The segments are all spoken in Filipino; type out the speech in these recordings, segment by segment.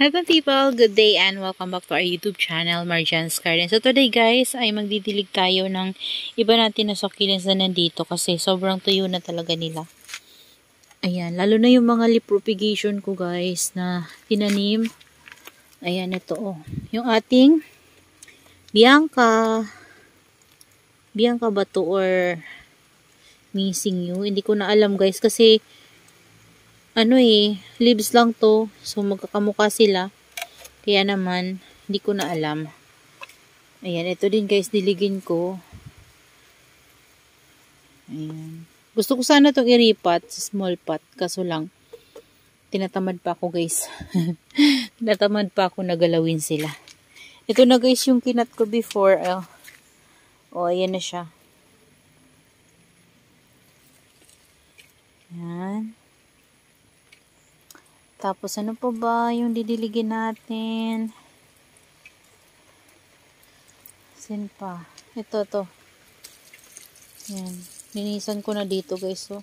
Hello people, good day and welcome back to our YouTube channel, Marjan's Garden. So today guys, ay magdidilig tayo ng iba natin na succulents na nandito kasi sobrang tuyo na talaga nila. Ayan, lalo na yung mga leaf propagation ko guys na tinanim. Ayan, ito oh. Yung ating Bianca ba to or missing you? Hindi ko na alam guys kasi leaves lang to. So, magkakamukha sila. Kaya naman, hindi ko na alam. Ayan, ito din guys, diligin ko. Ayan. Gusto ko sana itong iripat sa small pot. Kaso lang, tinatamad pa ako guys. Tinatamad pa ako na galawin sila. Ito na guys yung kinat ko before. Ayan na siya. Ayan. Tapos, ano pa ba yung didiligin natin? Sin pa? Ito, to. Yan. Linisan ko na dito, guys. So,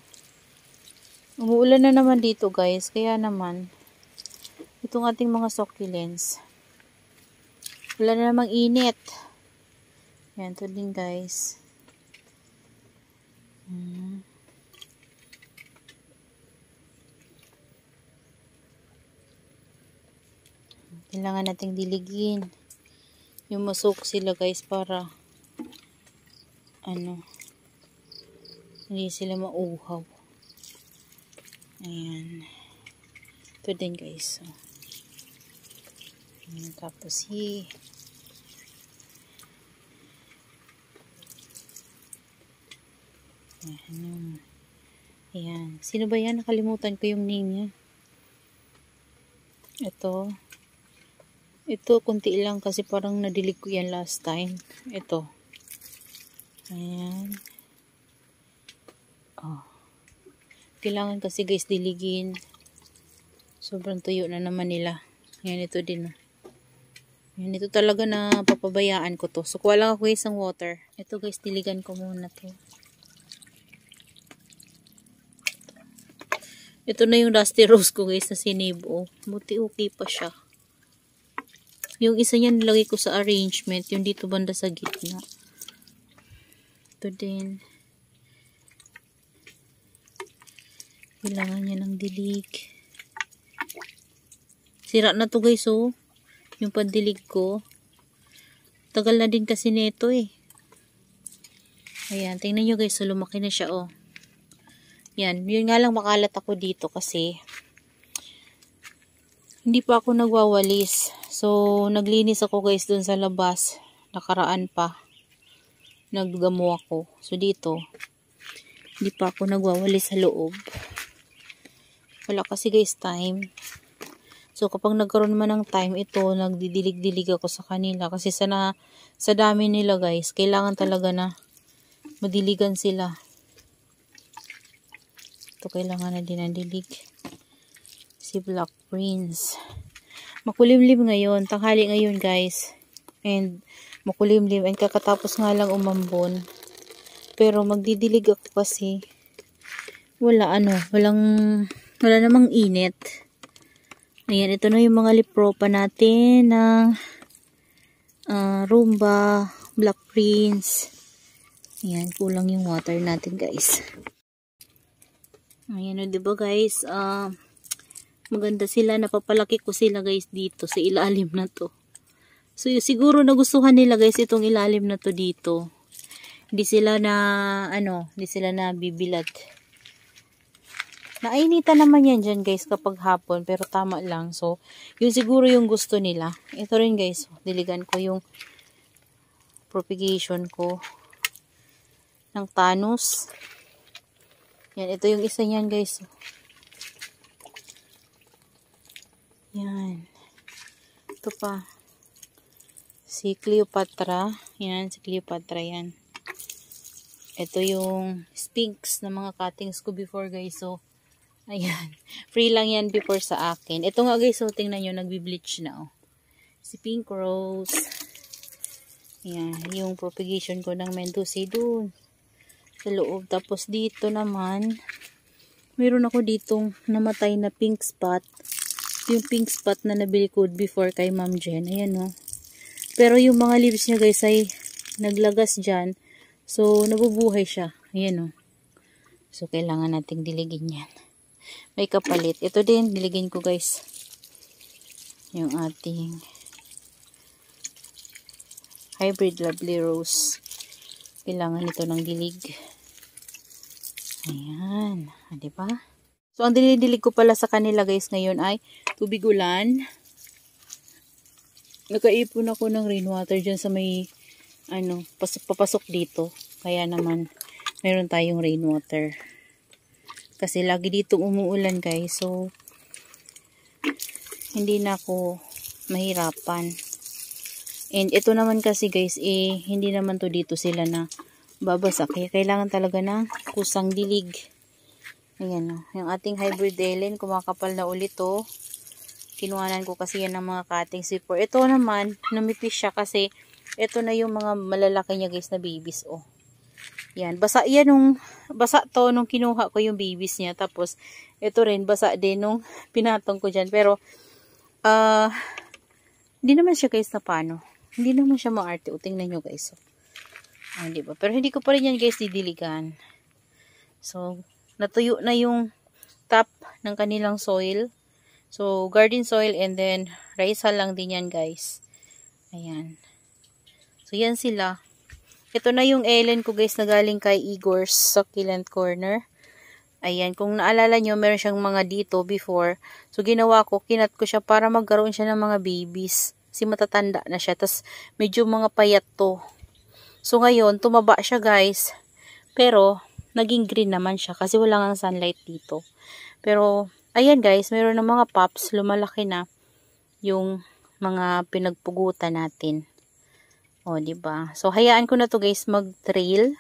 umuulan na naman dito, guys. Kaya naman, itong ating mga succulents. Wala na namang init. Yan, ito din, guys. Kailangan nating diligin yung masok sila guys para hindi sila mauhaw. Ayan, ito din guys. Ayan, tapos ayan, sino ba yan? Nakalimutan ko yung name niya. Ito, kunti lang kasi parang nadilig ko yan last time. Ito. Ayan. Kailangan kasi guys diligin. Sobrang tuyo na naman nila. Ayan, ito din. Ayan, ito talaga na papabayaan ko to. So, kuha lang ako guys ng water. Ito guys, diligan ko muna to. Ito na yung dusty rose ko guys na sinibo. Buti okay pa siya. Yung isa niyan nilagay ko sa arrangement, yung dito banda sa gitna. Ito din. Kailangan niya ng dilig. Sira na to guys oh. Yung pandilig ko. Tagal na din kasi nito eh. Ayan, tingnan nyo guys, so lumaki na siya oh. Yan, yun nga lang makalat ako dito kasi hindi pa ako nagwawalis. So, naglinis ako guys dun sa labas. Nakaraan pa. Nagdamo ako. So, dito. Hindi pa ako nagwawalis sa loob. Wala kasi guys time. So, kapag nagkaroon man ng time, ito, nagdidilig-dilig ako sa kanila. Kasi sa dami nila guys, kailangan talaga na madiligan sila. Ito, kailangan na din ang dilig. Si Black Prince. Makulimlim ngayon. Tanghali ngayon guys. And makulimlim. And kakatapos nga lang umambon. Pero magdidilig ako kasi wala namang init. Ayan. Ito na yung mga lipropa natin ng Rumba, Black Prince. Ayan. Kulang yung water natin guys. Ayan o diba guys. Maganda sila, napapalaki ko sila guys dito sa ilalim na to. So siguro nagustuhan nila guys itong ilalim na to dito. Hindi sila na bibilad. Nainitan naman yan dyan guys kapag hapon, pero tama lang. So yun siguro yung gusto nila. Ito rin guys, diligan ko yung propagation ko ng Thanos. Yan, ito yung isa niyan guys. Yan. Ito pa. Si Cleopatra. Yan, si Cleopatra yan. Ito yung Sphinx na mga cuttings ko before guys. So, ayan. Free lang yan before sa akin. Ito nga guys, so tingnan nyo, nagbi-bleach na oh. Si Pink Rose. Yan, yung propagation ko ng Mendoza dun sa loob. Tapos dito naman, mayroon ako ditong namatay na pink spot. yung pink spot na nabili ko before kay Ma'am Jen. Ayan o. Pero yung mga leaves niya guys ay naglagas dyan. So, nabubuhay siya. Ayan o. So, kailangan nating diligin yan. May kapalit. Ito din, diligin ko guys. Yung ating hybrid lovely rose. Kailangan ito ng dilig. Ayan. Diba? So, ang dinidilig ko pala sa kanila guys ngayon ay tubig ulan. Nakaipon ako ng rainwater dyan sa may papasok dito. Kaya naman, meron tayong rainwater. Kasi lagi dito umuulan guys. So, hindi na ako mahirapan. And ito naman kasi guys, hindi naman to dito sila na babasa. Kaya kailangan talaga ng kusang dilig. Ayan o. Yung ating hybrid Ellen, kumakapal na ulit to. Kinuhanan ko kasi yan ng mga cuttings before. Ito naman, numipis siya kasi ito na yung mga malalaki niya guys na babies. Oh. Yan. Basa to nung kinuha ko yung babies niya. Tapos, ito rin, basa din nung pinatong ko dyan. Pero, hindi naman siya guys na paano. Hindi naman siya maarte. O, tingnan nyo guys. Oh. Diba? Pero hindi ko pa rin yan guys didiligan. So, natuyo na yung top ng kanilang soil. So, garden soil and then rice hull lang din yan guys. Ayan. So, yan sila. Ito na yung Ellen ko guys na galing kay Igor's Succulent Corner. Ayan. Kung naalala nyo, meron siyang mga dito before. So, ginawa ko, kinat ko siya para magkaroon siya ng mga babies. Kasi matatanda na siya. Tapos, medyo mga payat to. So, ngayon, tumaba siya guys. Pero, naging green naman siya kasi wala nang sunlight dito. Pero, ayan guys, meron ng mga pops, lumalaki na yung mga pinagpugutan natin. O, diba? So, hayaan ko na to guys mag-trail.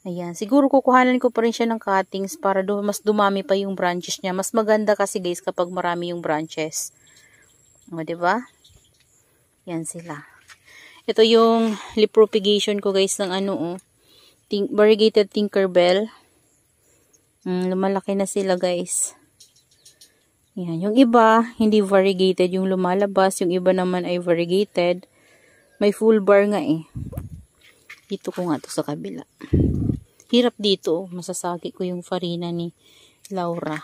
Ayan, siguro kukuhanan ko pa rin siya ng cuttings para mas dumami pa yung branches niya. Mas maganda kasi guys kapag marami yung branches. O, diba? Yan sila. Ito yung lip propagation ko guys ng variegated Tinkerbell. Lumalaki na sila guys. Yan. Yung iba, hindi variegated yung lumalabas. Yung iba naman ay variegated. May full bar nga eh. Dito ko nga to sa kabila. Hirap dito. Masasagi ko yung farina ni Laura.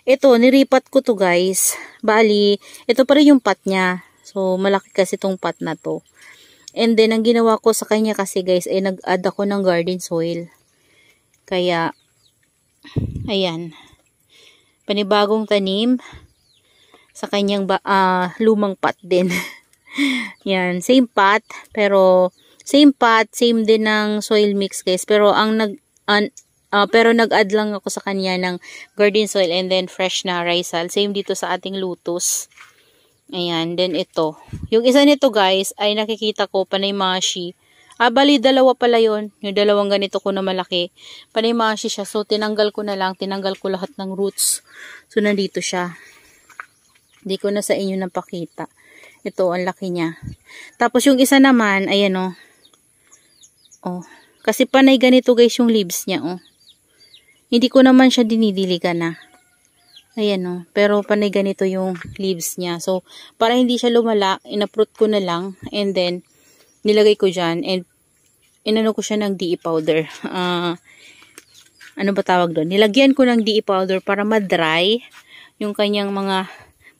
Ito, niripat ko to guys. Bali, ito pa rin yung pot niya. So, malaki kasi tong pot na to. And then, ang ginawa ko sa kanya kasi guys, ay nag-add ako ng garden soil. Kaya, ayan. Panibagong tanim sa kanyang lumang pot din. Yan, same pot, pero same pot, same din ng soil mix guys. Pero pero nag-add lang ako sa kanya ng garden soil and then fresh na rice hull. Same dito sa ating lutus. Ayan, then ito. Yung isa nito guys ay nakikita ko panaymashi. Bali dalawa pala yun. Yung dalawang ganito ko na malaki. Panaymashi siya. So, tinanggal ko na lang. Tinanggal ko lahat ng roots. So, nandito siya. Hindi ko na sa inyo napakita. Ito, ang laki niya. Tapos, yung isa naman, ayan o. Oh. Kasi panay ganito guys yung leaves niya o. Hindi ko naman siya dinidiligan na. Ayan o. Pero, panay ganito yung leaves niya. So, para hindi siya lumala, inaprot ko na lang. And then, nilagay ko dyan and inano ko siya ng DE powder. Ano ba tawag doon? Nilagyan ko ng DE powder para ma-dry yung kanyang mga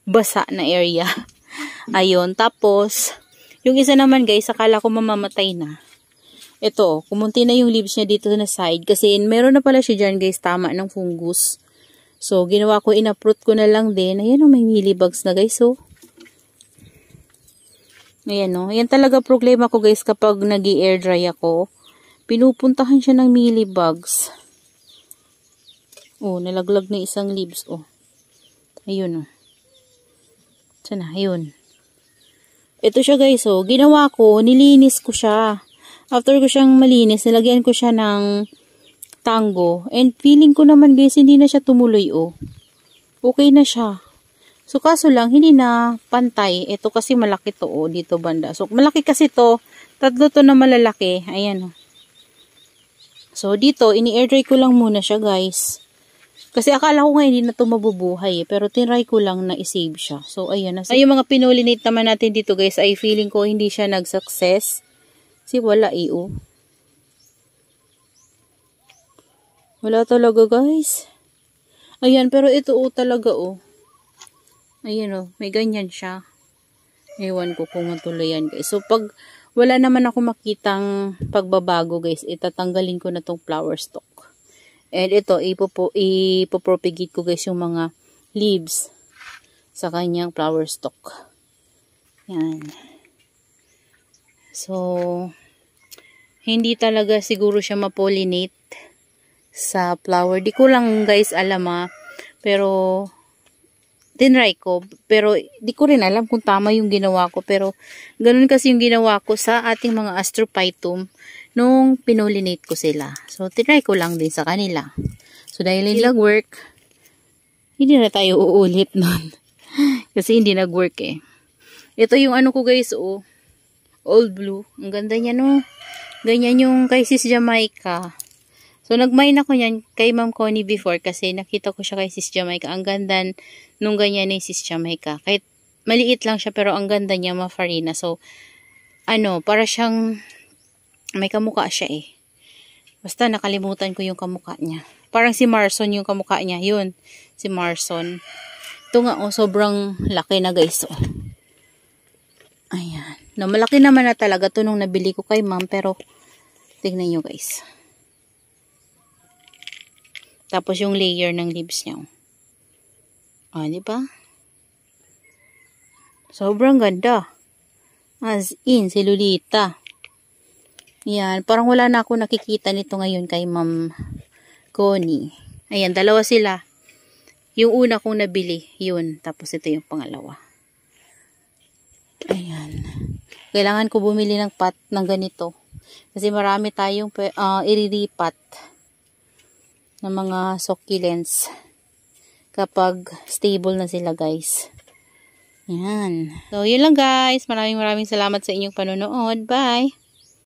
basa na area. Ayun. Tapos, yung isa naman guys, akala ko mamamatay na. Ito, kumunti na yung leaves niya dito na side kasi meron na pala siya dyan guys, tama ng fungus. So, ginawa ko, inaprot ko na lang din. Ayan o, may mealybugs na guys oh. Ayan o. Yan talaga problema ko guys kapag nag-i-air dry ako. Pinupuntahan siya ng mealybugs. Oh, nalaglag na isang leaves oh. Ayun o. Sana, ayun. Ito siya guys oh. Ginawa ko, nilinis ko siya. After ko siyang malinis, nilagyan ko siya ng tango. And feeling ko naman guys, hindi na siya tumuloy oh. Okay na siya. So, kaso lang, hindi na pantay. Ito kasi malaki to, oh, dito banda. So, malaki kasi to. Tatlo to na malalaki. Ayan, oh. So, dito, ini-air dry ko lang muna siya, guys. Kasi akala ko nga hindi na ito mabubuhay eh. Pero tinry ko lang na isave siya. So, ayan. Ay, yung mga pinulinate naman natin dito guys, ay feeling ko hindi siya nag-success. Kasi wala eh, oh. Wala talaga guys. Ayan, pero ito oh talaga oh. Ayan oh, may ganyan siya. Ewan ko kung matuloy yan guys. So, pag wala naman ako makitang pagbabago guys, itatanggalin ko na tong flower stalk. And ito, ipopropagate ko guys yung mga leaves sa kanyang flower stalk. Yan. So, hindi talaga siguro siya ma-pollinate sa flower. Di ko lang guys alam pero tinry ko, pero di ko rin alam kung tama yung ginawa ko, pero ganun kasi yung ginawa ko sa ating mga Astrophytum nung pinulinate ko sila. So, tinry ko lang din sa kanila. So, dahil hindi nag-work, hindi na tayo uulit nun. Kasi hindi nag-work eh. Ito yung ano ko guys, oh. Old blue. Ang ganda niya, no? Ganyan yung kay Sis Jamaica. So, nag-mine ako yan kay Ma'am Connie before kasi nakita ko siya kay Sis Jamaica. Ang ganda nung ganyan ni Sis Jamaica. Kahit maliit lang siya pero ang ganda niya, mafarina. So, para siyang may kamukha siya eh. Basta nakalimutan ko yung kamukha niya. Parang si Marson yung kamukha niya. Yun, si Marson. Ito nga oh, sobrang laki na guys. Oh. Ayan. No, malaki naman na talaga to nung nabili ko kay Ma'am pero tignan nyo guys. Tapos yung layer ng leaves niya. Di ba? Sobrang ganda. As in, si Lolita. Yan, parang wala na ako nakikita nito ngayon kay Ma'am Connie. Ayan, dalawa sila. Yung una kong nabili, yun. Tapos ito yung pangalawa. Ayan. Kailangan ko bumili ng pot ng ganito. Kasi marami tayong iriripat ng mga succulents kapag stable na sila guys. Yan. So, yun lang guys. Maraming salamat sa inyong panonood. Bye!